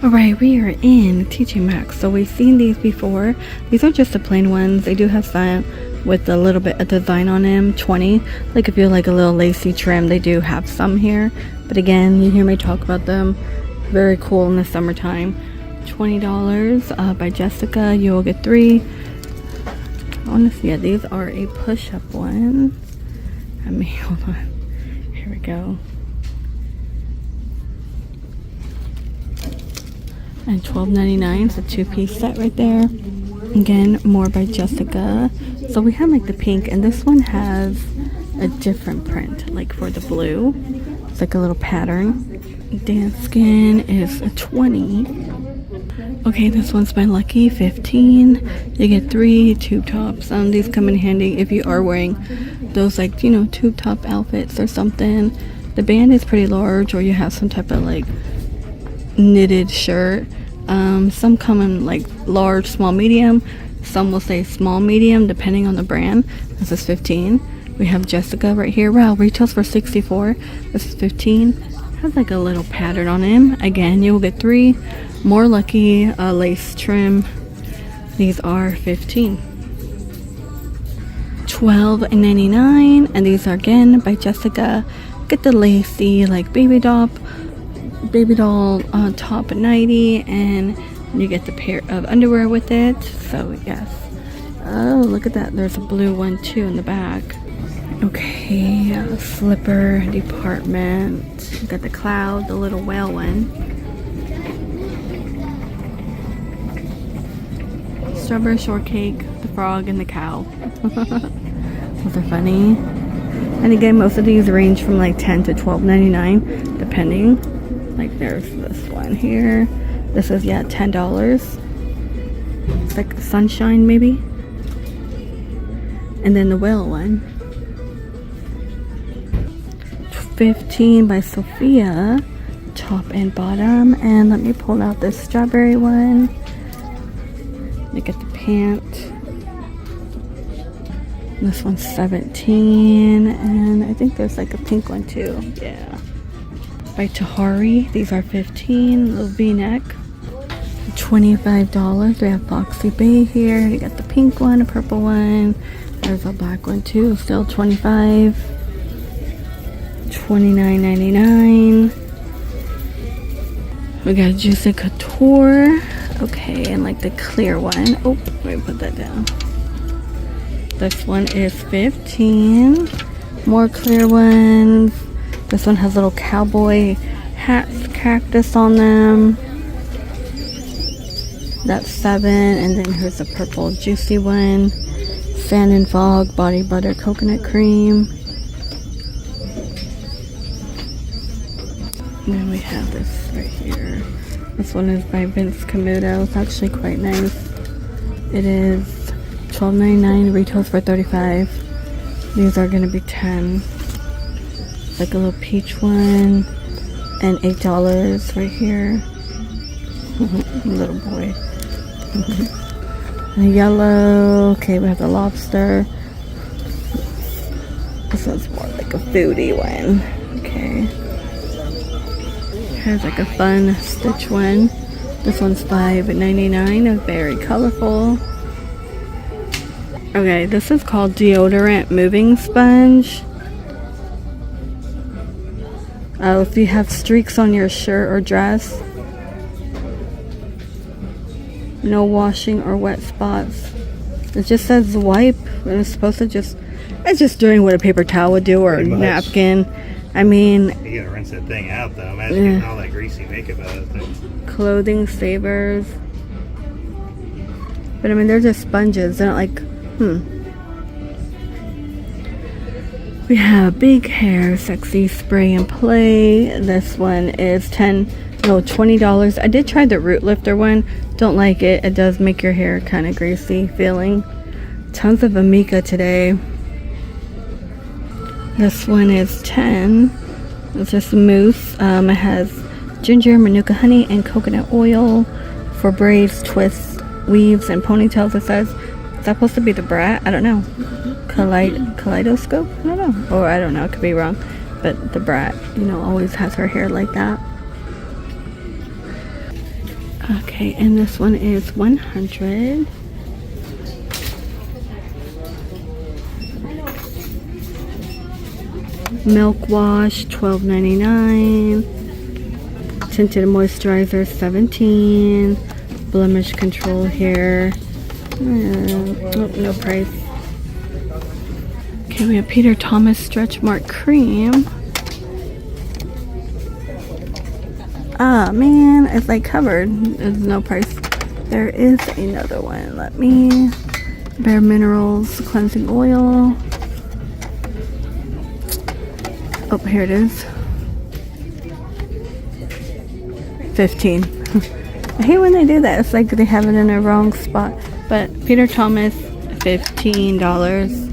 Alright, we are in TJ Maxx. So we've seen these before. These are just the plain ones. They do have some with a little bit of design on them. 20. Like if you like a little lacy trim, they do have some here. But again, you hear me talk about them. Very cool in the summertime. $20 by Jessica. You will get 3. Honestly, yeah, these are a push-up one. Hold on. Here we go. And $12.99, it's a 2-piece set right there. Again, more by Jessica. So we have like the pink, and this one has a different print, like for the blue. It's like a little pattern. Dance Skin is a 20. Okay, this one's by Lucky, 15. You get 3 tube tops. These come in handy if you are wearing those, like, you know, tube top outfits or something. The band is pretty large, or you have some type of like knitted shirt. Some come in like large, small, medium. Some will say small, medium, depending on the brand. This is 15. We have Jessica right here. Wow, retails for 64. This is 15. Has like a little pattern on him. Again, you will get 3. More Lucky lace trim. These are 15. $12.99, and these are again by Jessica. Get the lacy like baby doll top at 90, and you get the pair of underwear with it. So yes. Oh, look at that, there's a blue one too in the back. Okay, slipper department. You got the cloud, the little whale one. Strawberry shortcake, the frog, and the cow. Those are funny. And again, most of these range from like $10 to $12.99 depending. Like there's this one here. This is, yeah, $10. It's like sunshine maybe. And then the whale one, 15 by Sophia, top and bottom. And let me pull out this strawberry one. Look at the pant. This one's 17, and I think there's like a pink one too. Yeah. By Tahari, these are 15. Little V-neck, $25. We have Foxy Bay here. You got the pink one, a purple one. There's a black one too. Still 25. $29.99. We got Juicy Couture. Okay, and like the clear one. Oh, let me put that down. This one is 15. More clear ones. This one has little cowboy hats, cactus on them. That's 7. And then here's a purple juicy one. Sand and Fog Body Butter Coconut Cream. And then we have this right here. This one is by Vince Camuto. It's actually quite nice. It is $12.99, retails for $35. These are gonna be 10. Like a little peach one, and $8 right here. Little boy. And yellow. Okay, we have the lobster. This one's more like a foodie one. Okay. Here's like a fun stitch one. This one's $5.99. Very colorful. Okay, this is called Deodorant Moving Sponge. Oh, if you have streaks on your shirt or dress, no washing or wet spots. It just says wipe, and it's supposed to it's just doing what a paper towel would do, or a napkin. I mean, you gotta rinse that thing out though. Imagine getting all that greasy makeup out of it. Clothing savers. But I mean, they're just sponges. They're not like, We have Big Hair Sexy Spray and Play. This one is $20. I did try the Root Lifter one. Don't like it. It does make your hair kind of greasy feeling. Tons of Amika today. This one is 10. It's just mousse. It has ginger, manuka honey, and coconut oil for braids, twists, weaves, and ponytails. It says, is that supposed to be the Brat? I don't know. Kaleidoscope? I don't know. Or I don't know. It could be wrong. But the Brat, always has her hair like that. Okay, and this one is 100. Milk wash, $12.99. Tinted moisturizer, $17. Blemish control here. Oh, no price. Okay, we have Peter Thomas Stretch Mark Cream. Ah, man, it's like covered. There's no price. There is another one. Let me... Bare Minerals Cleansing Oil. Oh, here it is. 15. I hate when they do that. It's like they have it in a wrong spot. But Peter Thomas, $15.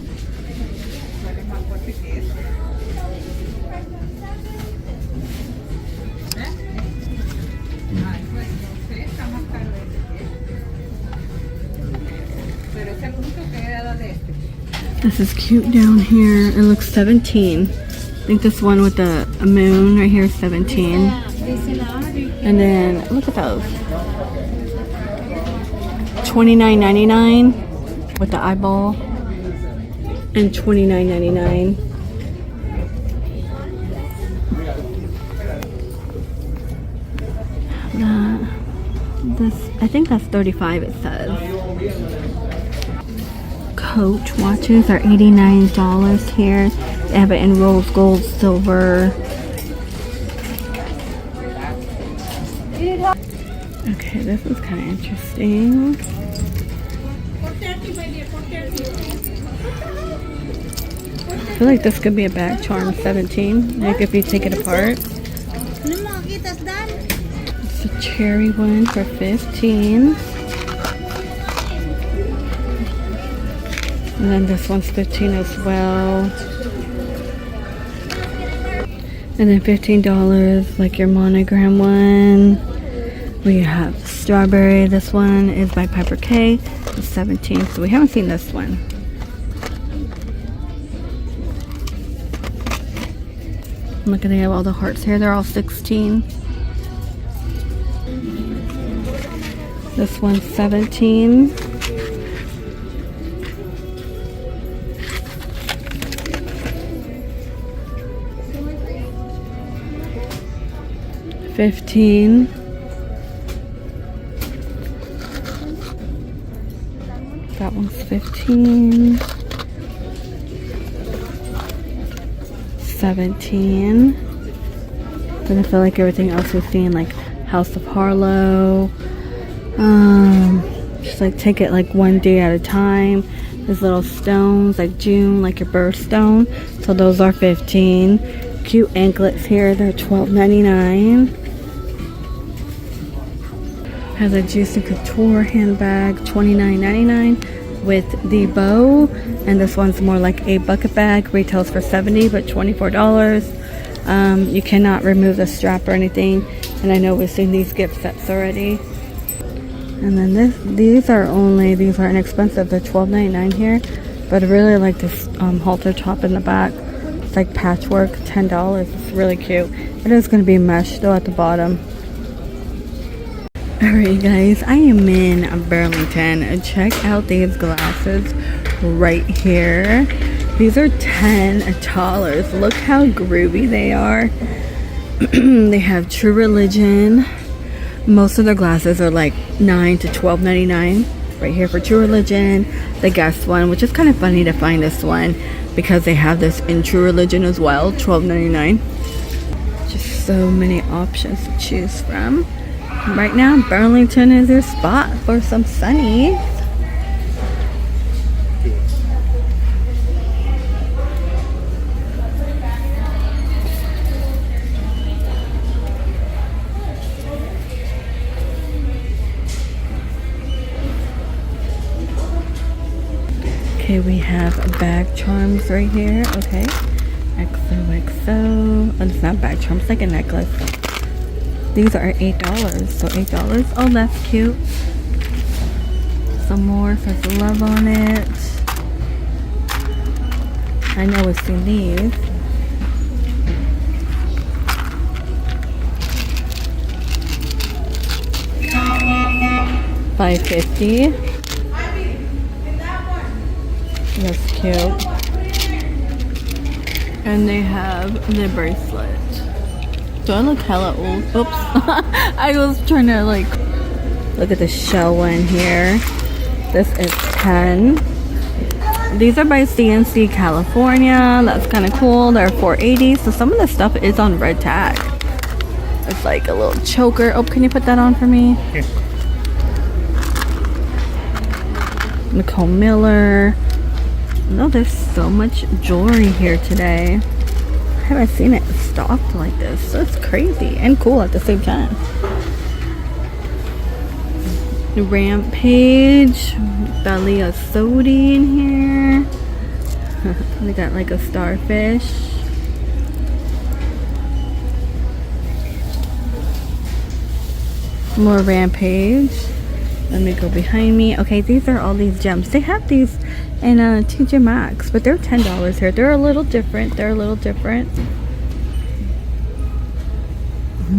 This is cute down here. It looks 17. I think this one with the moon right here is 17. And then look at those. $29.99 with the eyeball. And $29.99. This, I think that's 35 it says. Coach watches are $89 here. They have it in rose gold, silver. Okay, this is kind of interesting. I feel like this could be a bag charm, 17. Like if you take it apart. It's a cherry one for 15. And then this one's 15 as well. And then $15, like your monogram one. We have strawberry. This one is by Piper K. It's 17. So we haven't seen this one. Look at, they have all the hearts here. They're all 16. This one's 17. $15. That one's 15. 17. Then I feel like everything else we've seen, like House of Harlow. Just like take it like one day at a time. There's little stones like June, like your birthstone. So those are 15. Cute anklets here. They're $12.99. Has a Juicy Couture handbag, $29.99 with the bow. And this one's more like a bucket bag. Retails for $70, but $24. You cannot remove the strap or anything. And I know we've seen these gift sets already. And then these are inexpensive. They're $12.99 here. But I really like this halter top in the back. It's like patchwork, $10. It's really cute. It is going to be mesh though at the bottom. Alright guys, I am in Burlington. Check out these glasses right here. These are $10. Look how groovy they are. They have True Religion. Most of their glasses are like $9 to $12.99. Right here for True Religion. The Guess one, which is kind of funny to find this one because they have this in True Religion as well, $12.99. Just so many options to choose from. Right now, Burlington is your spot for some sunnies. Okay, we have bag charms right here. Okay, XOXO. Oh, it's not bag charms, it's like a necklace. These are $8, so $8. Oh, that's cute. Some more says love on it. I know we've seen these. $5.50. That's cute. And they have the bracelet. Do I look hella old? Oops. I was trying to like look at the shell one here. This is 10. These are by CNC California. That's kind of cool. They're $4.80. So some of the stuff is on red tag. It's like a little choker. Oh, can you put that on for me? Here. Nicole Miller. No, there's so much jewelry here today. I haven't seen it stocked like this. That's crazy and cool at the same time. Rampage. Thalia Sodi in here. They got like a starfish. More Rampage. Let me go behind me. Okay, these are all these gems. They have these in TJ Maxx, but they're $10 here. They're a little different.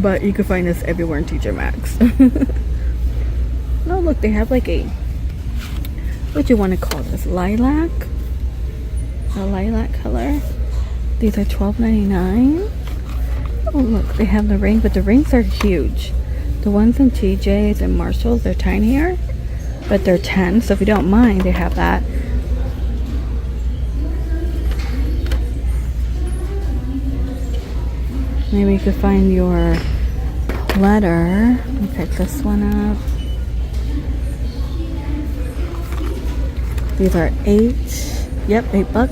But you can find this everywhere in TJ Maxx. No, look, they have like a, what do you want to call this? Lilac? A lilac color. These are $12.99. Oh, look, they have the ring, but the rings are huge. The ones in TJ's and Marshall's, they're tinier, but they're 10. So if you don't mind, they have that. Maybe you could find your letter. Let me pick this one up. These are $8. Yep, $8.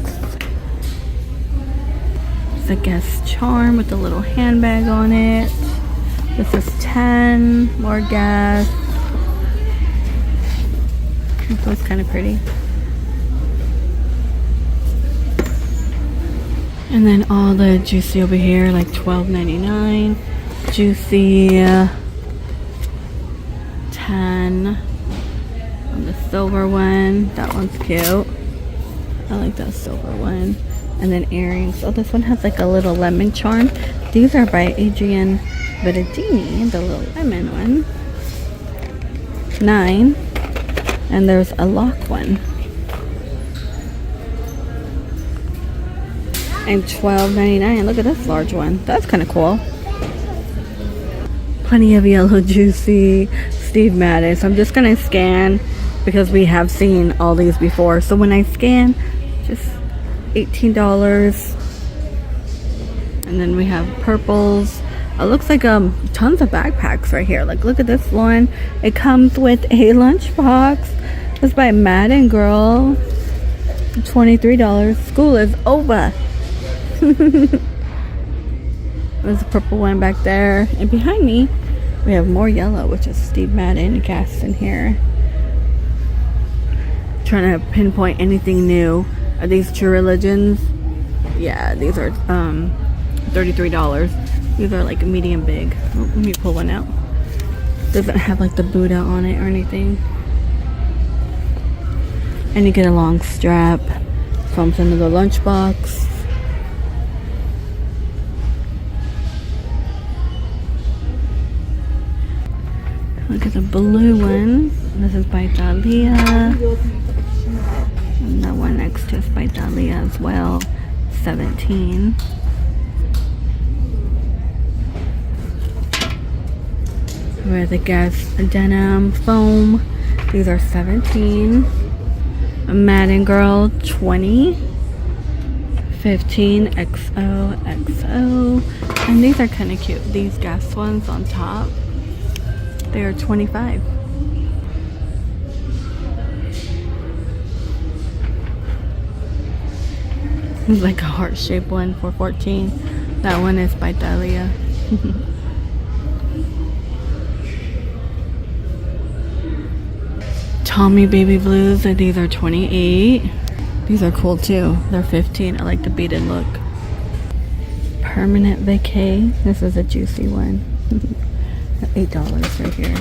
It's a Guess charm with a little handbag on it. This is 10. More Guess. This one's kind of pretty. And then all the Juicy over here, like $12.99. Juicy 10. And the silver one, that one's cute. I like that silver one. And then earrings. Oh, this one has like a little lemon charm. These are by Adrienne Berrettini, the little lemon one. 9. And there's a lock one. And $12.99. Look at this large one. That's kind of cool. Plenty of yellow Juicy Steve Madden. So I'm just gonna scan because we have seen all these before. So when I scan, just $18. And then we have purples. It looks like tons of backpacks right here. Like, look at this one. It comes with a lunchbox. It's by Madden Girl. $23. School is over. There's a purple one back there. And behind me, we have more yellow, which is Steve Madden cast in here. Trying to pinpoint anything new. Are these True Religions? Yeah, these are $33. These are like medium big. Oh, let me pull one out. Doesn't have like the Buddha on it or anything. And you get a long strap. Comes into the lunchbox. Look at the blue one. This is by Thalia. And that one next to is by Thalia as well. 17. We're the Guess denim foam. These are 17. Madden Girl 20. 15 XOXO. And these are kind of cute. These Guess ones on top. They are 25. It's like a heart-shaped one for 14. That one is by Thalia. Tommy Baby Blues, and these are 28. These are cool too. They're 15. I like the beaded look. Permanent Vacay. This is a Juicy one. $8 right here.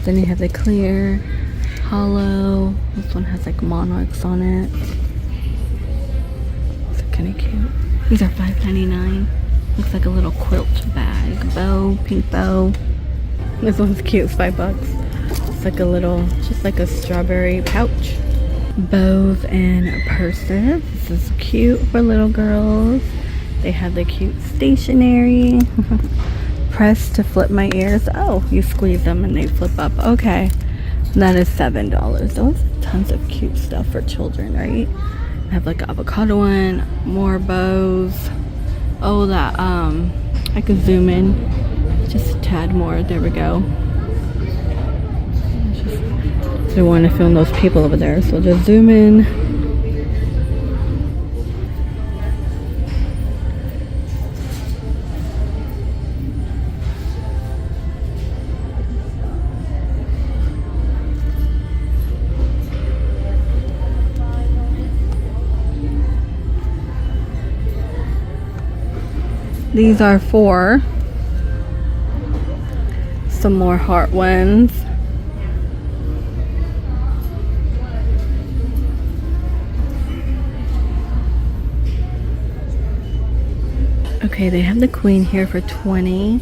Then you have the clear, hollow. This one has like monarchs on it. These are kind of cute. These are $5.99. Looks like a little quilt bag. Bow, pink bow. This one's cute, it's $5. It's like a little, just like a strawberry pouch. Bows and purses. This is cute for little girls. They have the cute stationery. Press to flip my ears. Oh, you squeeze them and they flip up. Okay, that is $7. Those are tons of cute stuff for children, right? I have like an avocado one, more bows. Oh, that I could zoom in just a tad more. There we go. I don't want to film those people over there, so just zoom in. These are for some more heart ones. Okay, they have the queen here for $20.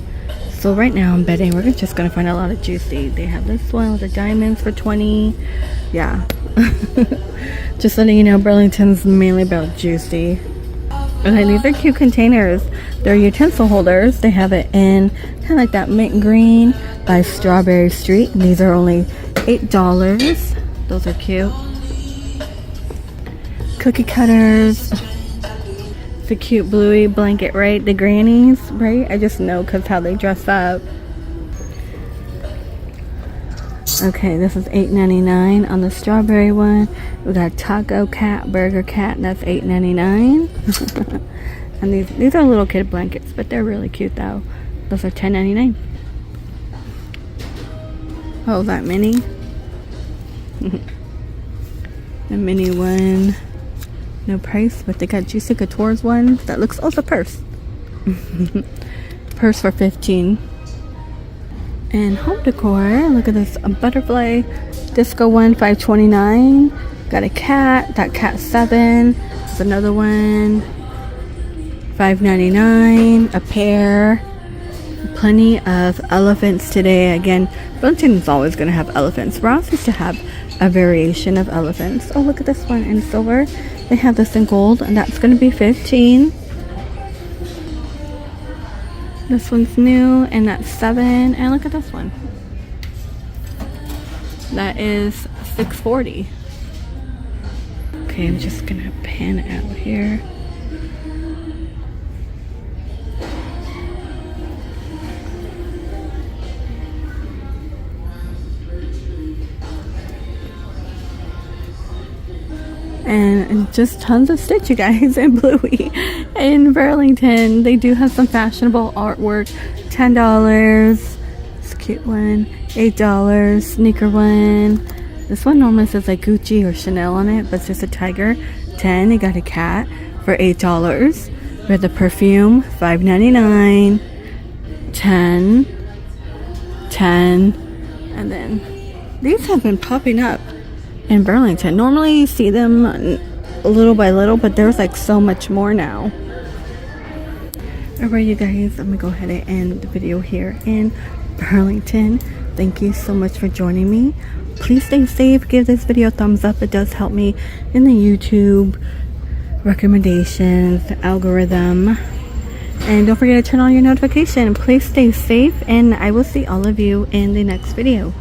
So right now I'm betting we're just gonna find a lot of juicy. They have this one with the diamonds for $20. Yeah. Just letting you know, Burlington's mainly about juicy. Okay, these are cute containers. They're utensil holders. They have it in kind of like that mint green by Strawberry Street. And these are only $8. Those are cute. Cookie cutters. It's a cute bluey blanket, right? The grannies, right? I just know because how they dress up. Okay, this is $8.99 on the strawberry one. We got taco cat, burger cat. That's $8.99. And these are little kid blankets, but they're really cute though. Those are $10.99. Oh, that mini. The mini one. No price, but they got Juicy Couture's one that looks also purse. Purse for $15. And home decor, look at this, a butterfly disco one, $5.29. Got a cat, that cat $7. There's another one, $5.99. A pair. Plenty of elephants today. Again, Burlington's always going to have elephants. Ross used to have a variation of elephants. Oh, look at this one in silver. They have this in gold, and that's going to be $15. This one's new, and that's $7. And look at this one. That is $6.40. Okay, I'm just gonna pan out here. And just tons of Stitch, you guys, and Bluey in Burlington. They do have some fashionable artwork. $10. It's a cute one. $8. Sneaker one. This one normally says like Gucci or Chanel on it, but it's just a tiger. $10. They got a cat for $8. We have the perfume, $5.99. $10. And then these have been popping up in Burlington. Normally you see them little by little, but there's like so much more now. Alright, you guys, I'm gonna go ahead and end the video here in Burlington. Thank you so much for joining me. Please stay safe. Give this video a thumbs up. It does help me in the YouTube recommendations algorithm. And don't forget to turn on your notification. Please stay safe, and I will see all of you in the next video.